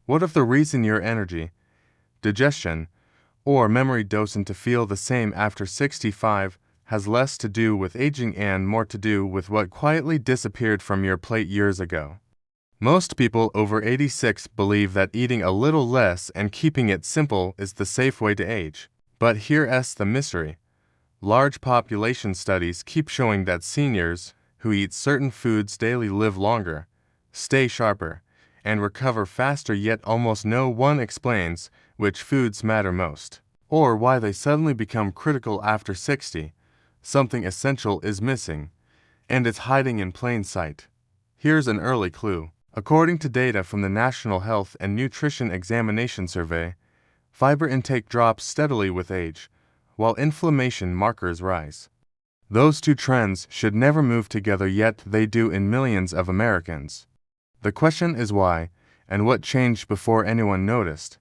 What if the reason your energy, digestion, or memory doesn't feel the same after 65 has less to do with aging and more to do with what quietly disappeared from your plate years ago? Most people over 86 believe that eating a little less and keeping it simple is the safe way to age. But here's the mystery. Large population studies keep showing that seniors who eat certain foods daily live longer, stay sharper, and recover faster, yet almost no one explains which foods matter most, or why they suddenly become critical after 60. Something essential is missing, and it's hiding in plain sight. Here's an early clue. According to data from the National Health and Nutrition Examination Survey, fiber intake drops steadily with age, while inflammation markers rise. Those two trends should never move together, yet they do in millions of Americans. The question is why, and what changed before anyone noticed.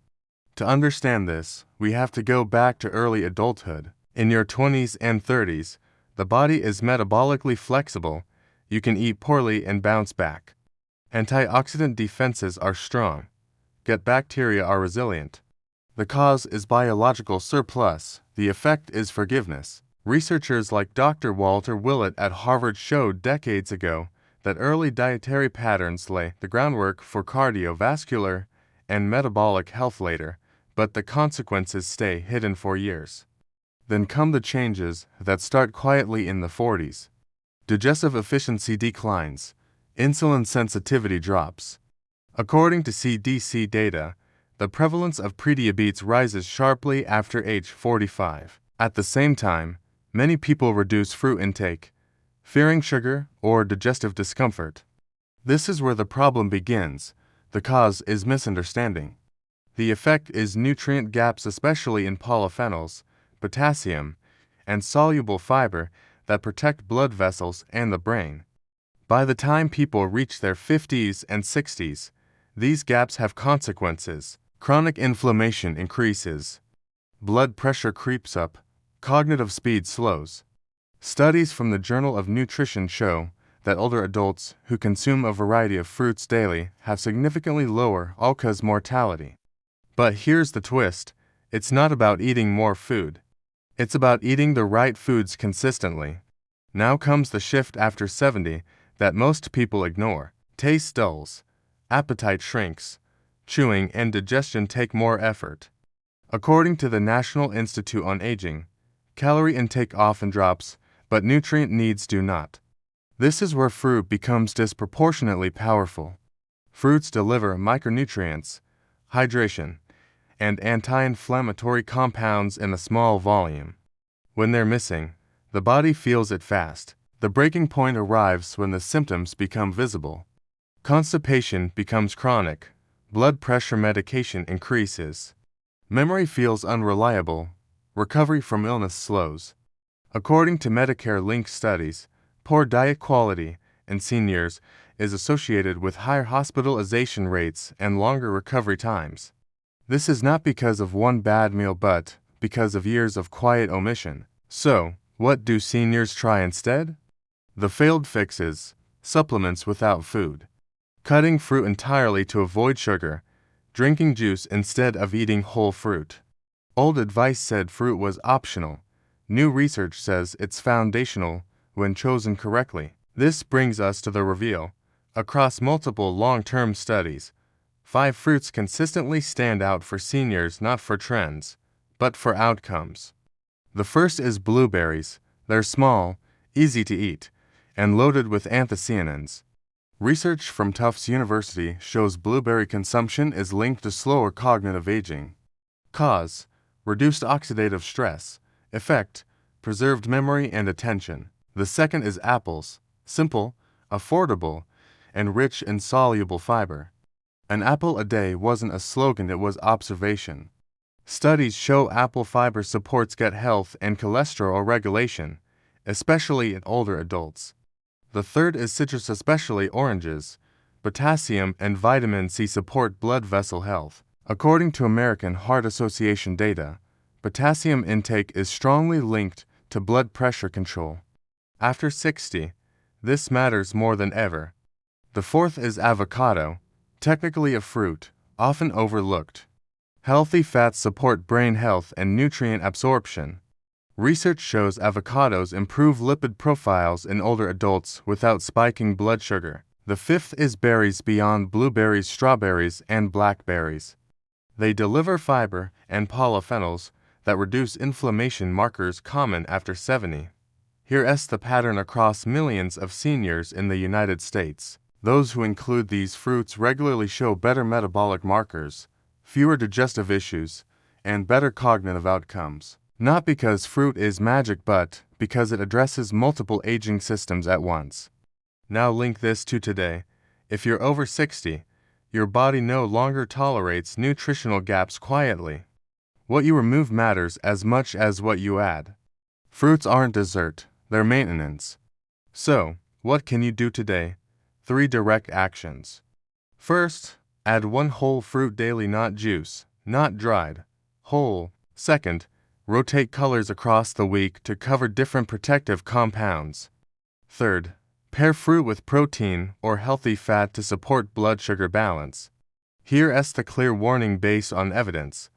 To understand this, we have to go back to early adulthood. In your 20s and 30s, the body is metabolically flexible. You can eat poorly and bounce back. Antioxidant defenses are strong. Gut bacteria are resilient. The cause is biological surplus. The effect is forgiveness. Researchers like Dr. Walter Willett at Harvard showed decades ago that early dietary patterns lay the groundwork for cardiovascular and metabolic health later, but the consequences stay hidden for years. Then come the changes that start quietly in the 40s. Digestive efficiency declines. Insulin sensitivity drops. According to CDC data, the prevalence of prediabetes rises sharply after age 45. At the same time, many people reduce fruit intake, fearing sugar or digestive discomfort. This is where the problem begins. The cause is misunderstanding. The effect is nutrient gaps, especially in polyphenols, potassium, and soluble fiber that protect blood vessels and the brain. By the time people reach their 50s and 60s, these gaps have consequences. Chronic inflammation increases. Blood pressure creeps up. Cognitive speed slows. Studies from the Journal of Nutrition show that older adults who consume a variety of fruits daily have significantly lower all-cause mortality. But here's the twist. It's not about eating more food. It's about eating the right foods consistently. Now comes the shift after 70 that most people ignore. Taste dulls, appetite shrinks, chewing and digestion take more effort. According to the National Institute on Aging, calorie intake often drops, but nutrient needs do not. This is where fruit becomes disproportionately powerful. Fruits deliver micronutrients, hydration, and anti-inflammatory compounds in a small volume. When they're missing, the body feels it fast. The breaking point arrives when the symptoms become visible. Constipation becomes chronic. Blood pressure medication increases. Memory feels unreliable. Recovery from illness slows. According to Medicare-linked studies, poor diet quality in seniors is associated with higher hospitalization rates and longer recovery times. This is not because of one bad meal but because of years of quiet omission. So, what do seniors try instead? The failed fixes: supplements without food, cutting fruit entirely to avoid sugar, drinking juice instead of eating whole fruit. Old advice said fruit was optional. New research says it's foundational when chosen correctly. This brings us to the reveal. Across multiple long-term studies, 5 fruits consistently stand out for seniors, not for trends, but for outcomes. The first is blueberries. They're small, easy to eat, and loaded with anthocyanins. Research from Tufts University shows blueberry consumption is linked to slower cognitive aging. Cause: reduced oxidative stress. Effect: preserved memory and attention. The second is apples. Simple, affordable, and rich in soluble fiber. An apple a day wasn't a slogan, it was observation. Studies show apple fiber supports gut health and cholesterol regulation, especially in older adults. The third is citrus, especially oranges. Potassium and vitamin C support blood vessel health. According to American Heart Association data, potassium intake is strongly linked to blood pressure control. After 60, this matters more than ever. The fourth is avocado. Technically a fruit, often overlooked. Healthy fats support brain health and nutrient absorption. Research shows avocados improve lipid profiles in older adults without spiking blood sugar. The fifth is berries beyond blueberries, strawberries, and blackberries. They deliver fiber and polyphenols that reduce inflammation markers common after 70. Here's the pattern across millions of seniors in the United States. Those who include these fruits regularly show better metabolic markers, fewer digestive issues, and better cognitive outcomes. Not because fruit is magic, but because it addresses multiple aging systems at once. Now link this to today. If you're over 60, your body no longer tolerates nutritional gaps quietly. What you remove matters as much as what you add. Fruits aren't dessert, they're maintenance. So, what can you do today? 3 direct actions. First, add 1 whole fruit daily, not juice, not dried, whole. Second, rotate colors across the week to cover different protective compounds. Third, pair fruit with protein or healthy fat to support blood sugar balance. Here's the clear warning based on evidence.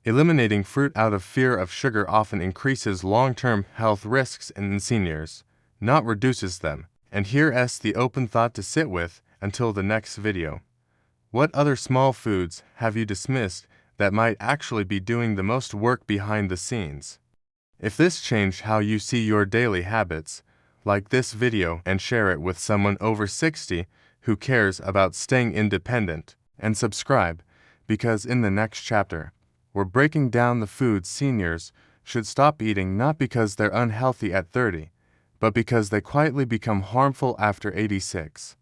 Eliminating fruit out of fear of sugar often increases long-term health risks in seniors, not reduces them. And here's the open thought to sit with until the next video. What other small foods have you dismissed that might actually be doing the most work behind the scenes? If this changed how you see your daily habits, like this video and share it with someone over 60 who cares about staying independent, and subscribe, because in the next chapter, we're breaking down the foods seniors should stop eating, not because they're unhealthy at 30, but because they quietly become harmful after 86.